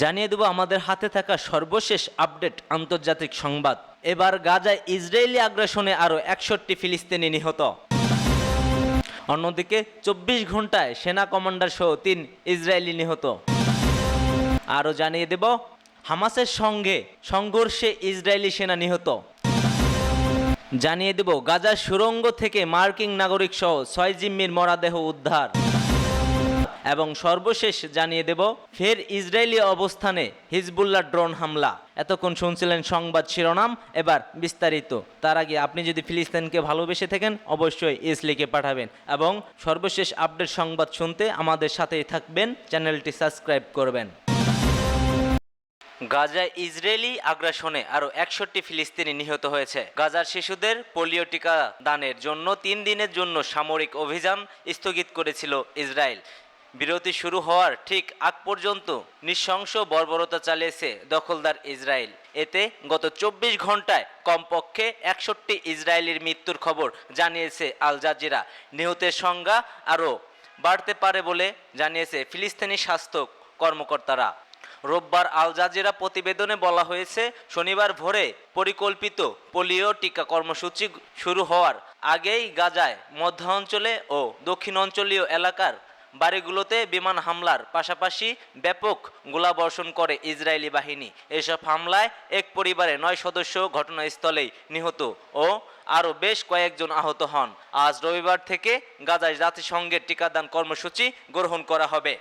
জানিয়ে দেব আমাদের হাতে থাকা সর্বশেষ আপডেট আন্তর্জাতিক সংবাদ। এবার গাজায় ইসরায়েলি আগ্রাসনে আরও 61 ফিলিস্তিনি নিহত। অন্যদিকে 24 ঘন্টায় সেনা কমান্ডার সহ 3 ইসরায়েলি নিহত। আরও জানিয়ে দেব হামাসের সঙ্গে সংঘর্ষে ইসরায়েলি সেনা নিহত। জানিয়ে দেব গাজার সুড়ঙ্গ থেকে মার্কিন নাগরিক সহ 6 জিম্মির মরদেহ উদ্ধার। এবং সর্বশেষ জানিয়ে দেব ফের ইসরায়েলি অবস্থানে হিজবুল্লাহ ড্রোন হামলা। এতক্ষণ শুনছিলেন সংবাদ শিরোনাম, এবার বিস্তারিত। তার আগে আপনি যদি ফিলিস্তিনকে ভালোবেসে থাকেন অবশ্যই লিখে পাঠাবেন এবং সর্বশেষ আপডেট সংবাদ শুনতে আমাদের সাথেই থাকবেন, চ্যানেলটি সাবস্ক্রাইব করবেন। গাজায় ইসরায়েলি আগ্রাসনে আরও 61 ফিলিস্তিনি নিহত হয়েছে। গাজার শিশুদের পোলিও টিকা দানের জন্য 3 দিনের জন্য সামরিক অভিযান স্থগিত করেছিল ইসরায়েল। বিরতি শুরু হওয়ার ঠিক আগ পর্যন্ত নৃশংস বর্বরতা চালিয়েছে দখলদার ইসরায়েল। এতে গত 24 ঘন্টায় কমপক্ষে 61 ইসরায়েলির মৃত্যুর খবর জানিয়েছে আল জাজিরা। নিহতের সংখ্যা আরও বাড়তে পারে বলে জানিয়েছে ফিলিস্তিনি স্বাস্থ্য কর্মকর্তারা। রোববার আল জাজিরা প্রতিবেদনে বলা হয়েছে, শনিবার ভোরে পরিকল্পিত পোলিও টিকা কর্মসূচি শুরু হওয়ার আগেই গাজায় মধ্য অঞ্চলে ও দক্ষিণ অঞ্চলীয় এলাকার বাড়িগুলোতে বিমান হামলার পাশাপাশি ব্যাপক গোলাবর্ষণ করে ইসরায়েলি বাহিনী। এসব হামলায় এক পরিবারের 9 সদস্য ঘটনাস্থলেই নিহত ও আরও বেশ কয়েকজন আহত হন। আজ রবিবার থেকে গাজায় জাতিসংঘের টিকাদান কর্মসূচি গ্রহণ করা হবে।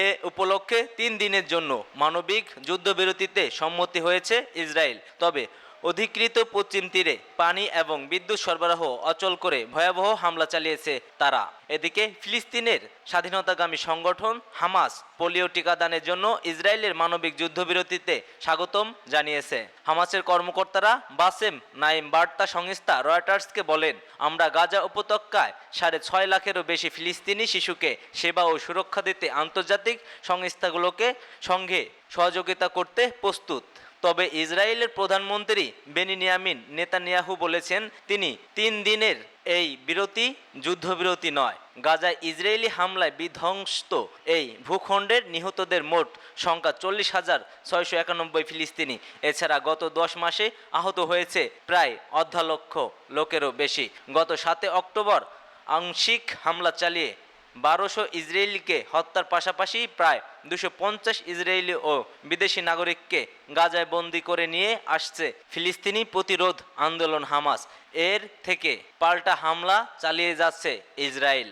এ উপলক্ষে 3 দিনের জন্য মানবিক যুদ্ধবিরতিতে সম্মতি হয়েছে ইসরায়েল। তবে অধিকৃত পশ্চিম তীরে পানি এবং বিদ্যুৎ সরবরাহ অচল করে ভয়াবহ হামলা চালিয়েছে তারা। এদিকে ফিলিস্তিনের স্বাধীনতাকামী সংগঠন হামাস পোলিও টিকাদানের জন্য ইসরায়েলের মানবিক যুদ্ধবিরতিতে স্বাগতম জানিয়েছে। হামাসের কর্মকর্তারা বাসেম নাইম বার্তা সংস্থা রয়টার্সকে বলেন, আমরা গাজা উপত্যকায় 6.5 লাখেরও বেশি ফিলিস্তিনি শিশুকে সেবা ও সুরক্ষা দিতে আন্তর্জাতিক সংস্থাগুলোকে সঙ্গে সহযোগিতা করতে প্রস্তুত। তবে ইসরায়েলের প্রধানমন্ত্রী বেনিয়ামিন নেতানিয়াহু বলেছেন, তিনি 3 দিনের এই বিরতি যুদ্ধবিরতি নয়। গাজায় ইসরায়েলি হামলায় বিধ্বস্ত এই ভূখণ্ডের নিহতদের মোট সংখ্যা 40,691 ফিলিস্তিনি। এছাড়া গত 10 মাসে আহত হয়েছে প্রায় 1.5 লক্ষ লোকেরও বেশি। গত 7 অক্টোবর আংশিক হামলা চালিয়ে 1200 ইসরায়েলিকে হত্যার পাশাপাশি প্রায় 250 ইসরায়েলি ও বিদেশি নাগরিককে গাজায় বন্দি করে নিয়ে আসছে ফিলিস্তিনি প্রতিরোধ আন্দোলন হামাস। এর থেকে পাল্টা হামলা চালিয়ে যাচ্ছে ইসরায়েল।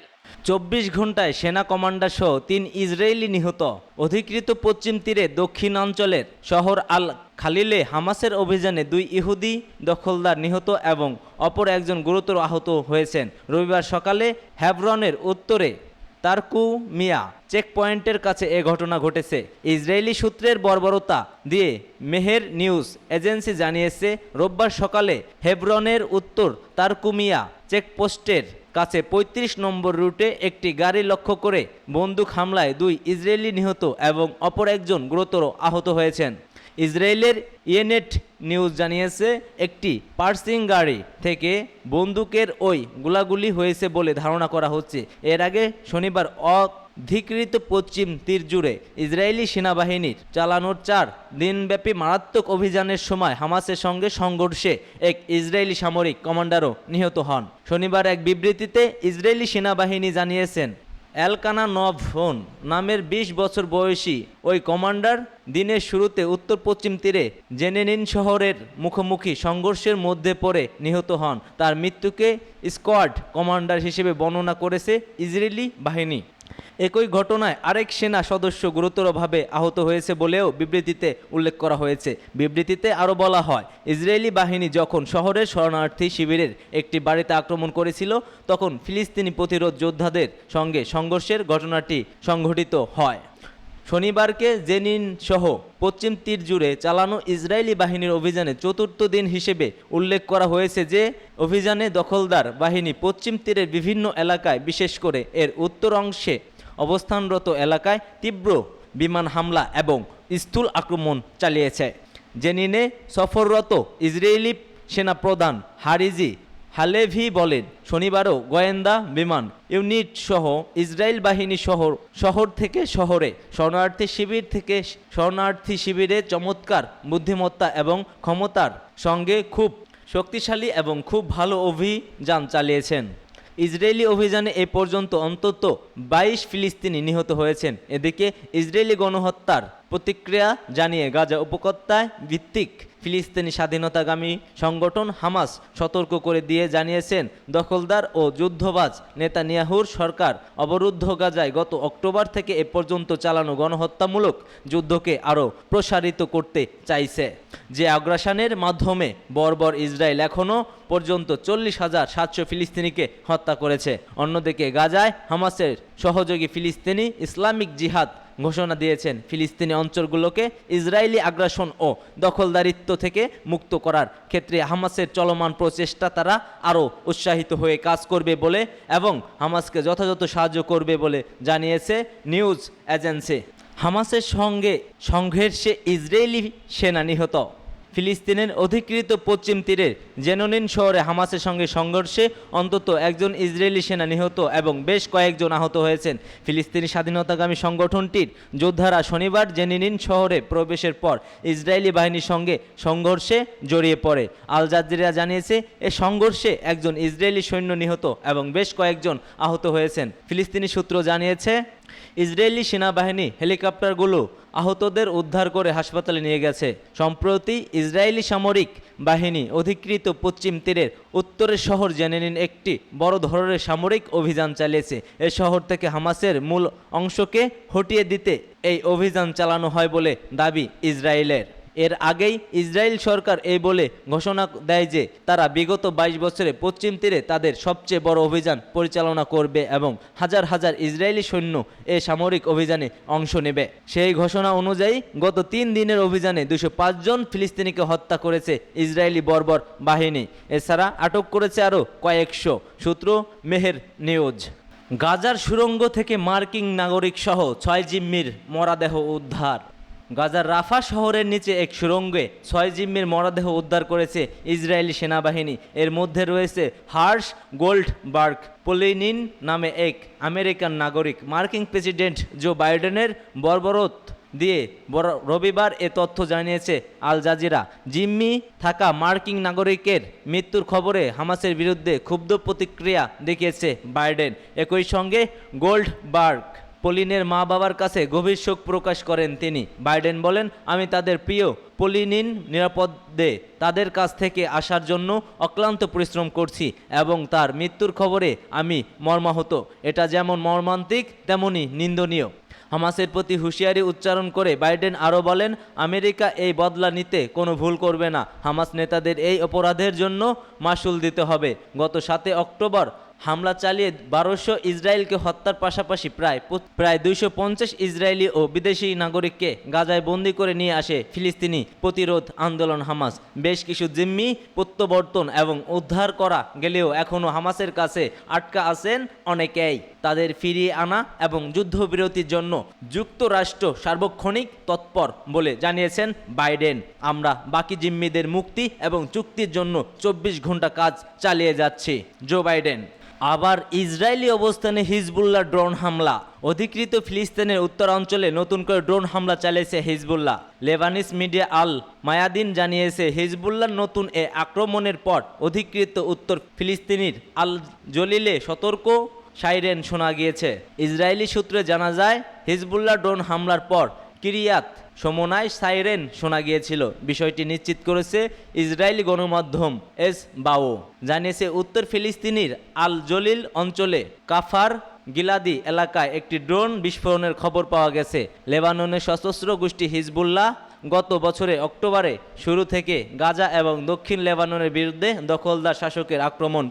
24 ঘন্টায় সেনা কমান্ডার সহ 3 ইসরায়েলি নিহত। অধিকৃত পশ্চিম তীরে দক্ষিণাঞ্চলের শহর আল খালিলে হামাসের অভিযানে 2 ইহুদি দখলদার নিহত এবং অপর একজন গুরুতর আহত হয়েছেন। রবিবার সকালে হেব্রনের উত্তরে তারকু মিয়া চেকপয়েন্টের কাছে এ ঘটনা ঘটেছে। ইসরায়েলি সূত্রের বর্বরতা দিয়ে মেহের নিউজ এজেন্সি জানিয়েছে, রোববার সকালে হেব্রনের উত্তর তারকুমিয়া চেকপোস্টের কাছে 35 নম্বর রুটে একটি গাড়ি লক্ষ্য করে বন্দুক হামলায় 2 ইসরায়েলি নিহত এবং অপর একজন গুরুতর আহত হয়েছেন। ইসরায়েলের ইয়েনেট নিউজ জানিয়েছে, একটি পার্সিং গাড়ি থেকে বন্দুকের ওই গোলাগুলি হয়েছে বলে ধারণা করা হচ্ছে। এর আগে শনিবার অধিকৃত পশ্চিম তীর জুড়ে ইসরায়েলি সেনাবাহিনীর চালানোর 4 দিনব্যাপী মারাত্মক অভিযানের সময় হামাসের সঙ্গে সংঘর্ষে এক ইসরায়েলি সামরিক কমান্ডারও নিহত হন। শনিবার এক বিবৃতিতে ইসরায়েলি সেনাবাহিনী জানিয়েছেন, এলকানা নভন নামের 20 বছর বয়সী ওই কমান্ডার দিনের শুরুতে উত্তর পশ্চিম তীরে জেনেনিন শহরের মুখোমুখি সংঘর্ষের মধ্যে পড়ে নিহত হন। তার মৃত্যুকে স্কোয়াড কমান্ডার হিসেবে বর্ণনা করেছে ইসরায়েলি বাহিনী। একই ঘটনায় আরেক সেনা সদস্য গুরুতরভাবে আহত হয়েছে বলেও বিবৃতিতে উল্লেখ করা হয়েছে। বিবৃতিতে আরও বলা হয়, ইসরায়েলি বাহিনী যখন শহরের শরণার্থী শিবিরের একটি বাড়িতে আক্রমণ করেছিল তখন ফিলিস্তিনি প্রতিরোধ যোদ্ধাদের সঙ্গে সংঘর্ষের ঘটনাটি সংঘটিত হয়। শনিবারকে জেনিন সহ পশ্চিম তীর জুড়ে চালানো ইসরায়েলি বাহিনীর অভিযানে 4র্থ দিন হিসেবে উল্লেখ করা হয়েছে যে অভিযানে দখলদার বাহিনী পশ্চিম তীরের বিভিন্ন এলাকায়, বিশেষ করে এর উত্তর অংশে অবস্থানরত এলাকায় তীব্র বিমান হামলা এবং স্থূল আক্রমণ চালিয়েছে। জেনিনে সফররত ইসরায়েলি সেনাপ্রধান হারিজি হালেভি বলেন, শনিবারও গোয়েন্দা বিমান ইউনিট সহ ইসরায়েল বাহিনী শহর থেকে শহরে শরণার্থী শিবির থেকে শরণার্থী শিবিরে চমৎকার বুদ্ধিমত্তা এবং ক্ষমতার সঙ্গে খুব শক্তিশালী এবং খুব ভালো অভিযান চালিয়েছেন। ইসরায়েলি অভিযানে এ পর্যন্ত অন্তত 22 ফিলিস্তিনি নিহত হয়েছেন। এদিকে ইসরায়েলি গণহত্যার প্রতিক্রিয়া জানিয়ে গাজা উপত্যকায় ভিত্তিক ফিলিস্তিনি স্বাধীনতাকামী সংগঠন হামাস সতর্ক করে দিয়ে জানিয়েছেন, দখলদার ও যুদ্ধবাজ নেতানিয়াহুর সরকার অবরুদ্ধ গাজায় গত অক্টোবর থেকে এ পর্যন্ত চালানো গণহত্যামূলক যুদ্ধকে আরও প্রসারিত করতে চাইছে। যে আগ্রাসনের মাধ্যমে বর্বর ইসরায়েল এখনও পর্যন্ত 40,700 ফিলিস্তিনিকে হত্যা করেছে। অন্যদিকে গাজায় হামাসের সহযোগী ফিলিস্তিনি ইসলামিক জিহাদ ঘোষণা দিয়েছেন ফিলিস্তিনি অঞ্চলগুলোকে ইসরায়েলি আগ্রাসন ও দখলদারিত্ব থেকে মুক্ত করার ক্ষেত্রে হামাসের চলমান প্রচেষ্টা তারা আরও উৎসাহিত হয়ে কাজ করবে বলে এবং হামাসকে যথাযথ সাহায্য করবে বলে জানিয়েছে নিউজ এজেন্সি। হামাসের সঙ্গে সংঘর্ষে ইসরায়েলি সেনা নিহত। ফিলিস্তিনের অধিকৃত পশ্চিম তীরের জেনোনিন শহরে হামাসের সঙ্গে সংঘর্ষে অন্তত একজন ইসরায়েলি সেনা নিহত এবং বেশ কয়েকজন আহত হয়েছেন। ফিলিস্তিনি স্বাধীনতাকামী সংগঠনটির যোদ্ধারা শনিবার জেনিনিন শহরে প্রবেশের পর ইসরায়েলি বাহিনীর সঙ্গে সংঘর্ষে জড়িয়ে পড়ে। আল জাজিরা জানিয়েছে, এ সংঘর্ষে একজন ইসরায়েলি সৈন্য নিহত এবং বেশ কয়েকজন আহত হয়েছেন। ফিলিস্তিনি সূত্র জানিয়েছে, ইসরায়েলি সেনাবাহিনী হেলিকপ্টারগুলো আহতদের উদ্ধার করে হাসপাতালে নিয়ে গেছে। সম্প্রতি ইসরায়েলি সামরিক বাহিনী অধিকৃত পশ্চিম তীরের উত্তরের শহর জেনিনিন একটি বড় ধরনের সামরিক অভিযান চালিয়েছে। এ শহর থেকে হামাসের মূল অংশকে হটিয়ে দিতে এই অভিযান চালানো হয় বলে দাবি ইসরায়েলের। এর আগেই ইসরায়েল সরকার এই বলে ঘোষণা দেয় যে তারা বিগত 22 বছরে পশ্চিম তীরে তাদের সবচেয়ে বড় অভিযান পরিচালনা করবে এবং হাজার হাজার ইসরায়েলি সৈন্য এ সামরিক অভিযানে অংশ নেবে। সেই ঘোষণা অনুযায়ী গত 3 দিনের অভিযানে 205 জন ফিলিস্তিনিকে হত্যা করেছে ইসরায়েলি বর্বর বাহিনী। এছাড়া আটক করেছে আরও কয়েকশো। সূত্র মেহের নিউজ। গাজার সুড়ঙ্গ থেকে মার্কিন নাগরিক সহ 6 জিম্মির মরদেহ উদ্ধার। গাজার রাফা শহরের নিচে এক সুড়ঙ্গে 6 জিম্মির মরদেহ উদ্ধার করেছে ইসরায়েলি সেনাবাহিনী। এর মধ্যে রয়েছে হার্শ গোল্ডবার্গ পোলিনিন নামে এক আমেরিকান নাগরিক। মার্কিন প্রেসিডেন্ট জো বাইডেনের বর্বরত দিয়ে রবিবার এ তথ্য জানিয়েছে আল জাজিরা। জিম্মি থাকা মার্কিন নাগরিকের মৃত্যুর খবরে হামাসের বিরুদ্ধে ক্ষুব্ধ প্রতিক্রিয়া দেখিয়েছে বাইডেন। একই সঙ্গে গোল্ডবার্গ পলিনের মা বাবার কাছে গভীর শোক প্রকাশ করেন তিনি। বাইডেন বলেন, আমি তাদের প্রিয় পলিনিন নিরাপদে তাদের কাছ থেকে আসার জন্য অক্লান্ত পরিশ্রম করছি এবং তার মৃত্যুর খবরে আমি মর্মাহত। এটা যেমন মর্মান্তিক তেমনি নিন্দনীয়। হামাসের প্রতি হুঁশিয়ারি উচ্চারণ করে বাইডেন আরও বলেন, আমেরিকা এই বদলা নিতে কোনো ভুল করবে না। হামাস নেতাদের এই অপরাধের জন্য মাসুল দিতে হবে। গত 7 অক্টোবর হামলা চালিয়ে 1200 ইসরায়েলকে হত্যার পাশাপাশি প্রায় 250 ইসরায়েলি ও বিদেশি নাগরিককে গাজায় বন্দী করে নিয়ে আসে ফিলিস্তিনি প্রতিরোধ আন্দোলন হামাস। বেশ কিছু জিম্মি প্রত্যাবর্তন এবং উদ্ধার করা গেলেও এখনও হামাসের কাছে আটকা আছেন অনেকেই। তাদের ফিরিয়ে আনা এবং যুদ্ধবিরতির জন্য যুক্তরাষ্ট্র সার্বক্ষণিক তৎপর বলে জানিয়েছেন বাইডেন। আমরা বাকি জিম্মিদের মুক্তি এবং চুক্তির জন্য 24 ঘন্টা কাজ চালিয়ে যাচ্ছি। Joe Biden. আবার ইসরায়েলি অবস্থানে হিজবুল্লাহ ড্রোন হামলা। অধিকৃত ফিলিস্তিনের উত্তরাঞ্চলে নতুন করে ড্রোন হামলা চালিয়েছে হিজবুল্লাহ। লেবানিস মিডিয়া আল মায়াদিন জানিয়েছে, হিজবুল্লাহর নতুন এ আক্রমণের পর অধিকৃত উত্তর ফিলিস্তিনির আল জলিলে সতর্ক সাইরেন শোনা গিয়েছে। ইসরায়েলি সূত্রে জানা যায়, হিজবুল্লাহ ড্রোন হামলার পর কিরিয়াত সমনায় সাইরেন শোনা গিয়েছিল। বিষয়টি নিশ্চিত করেছে ইসরায়েলি গণমাধ্যম এসবাও। জানিয়েছে, উত্তর ফিলিস্তিনির আল জলিল অঞ্চলে কাফার গিলাদি এলাকায় একটি ড্রোন বিস্ফোরণের খবর পাওয়া গেছে। লেবাননের সশস্ত্র গোষ্ঠী হিজবুল্লাহ গত বছরে অক্টোবরে শুরু থেকে গাজা এবং দক্ষিণ লেবাননের বিরুদ্ধে দখলদার শাসকের আক্রমণ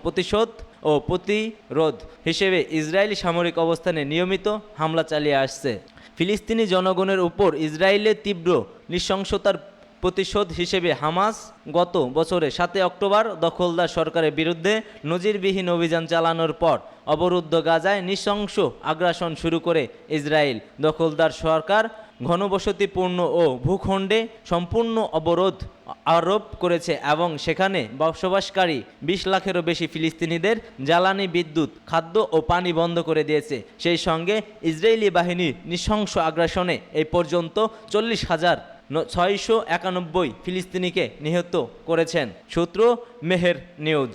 প্রতিরোধ হিসেবে ইসরায়েলি সামরিক অবস্থানে নিয়মিত হামলা চালিয়ে আসছে। ফিলিস্তিনি জনগণের উপর ইসরায়েলের তীব্র নৃশংসতার প্রতিশোধ হিসেবে হামাস গত বছরে 7 অক্টোবর দখলদার সরকারের বিরুদ্ধে নজিরবিহীন অভিযান চালানোর পর অবরুদ্ধ গাজায় নৃশংস আগ্রাসন শুরু করে ইসরায়েল। দখলদার সরকার ঘনবসতিপূর্ণ ও ভূখণ্ডে সম্পূর্ণ অবরোধ আরোপ করেছে এবং সেখানে বসবাসকারী ২০ লাখেরও বেশি ফিলিস্তিনিদের জ্বালানি, বিদ্যুৎ, খাদ্য ও পানি বন্ধ করে দিয়েছে। সেই সঙ্গে ইসরায়েলি বাহিনীর নৃশংস আগ্রাসনে এই পর্যন্ত ৪০,৬৯১ ফিলিস্তিনিকে নিহত করেছেন। সূত্র মেহের নিউজ।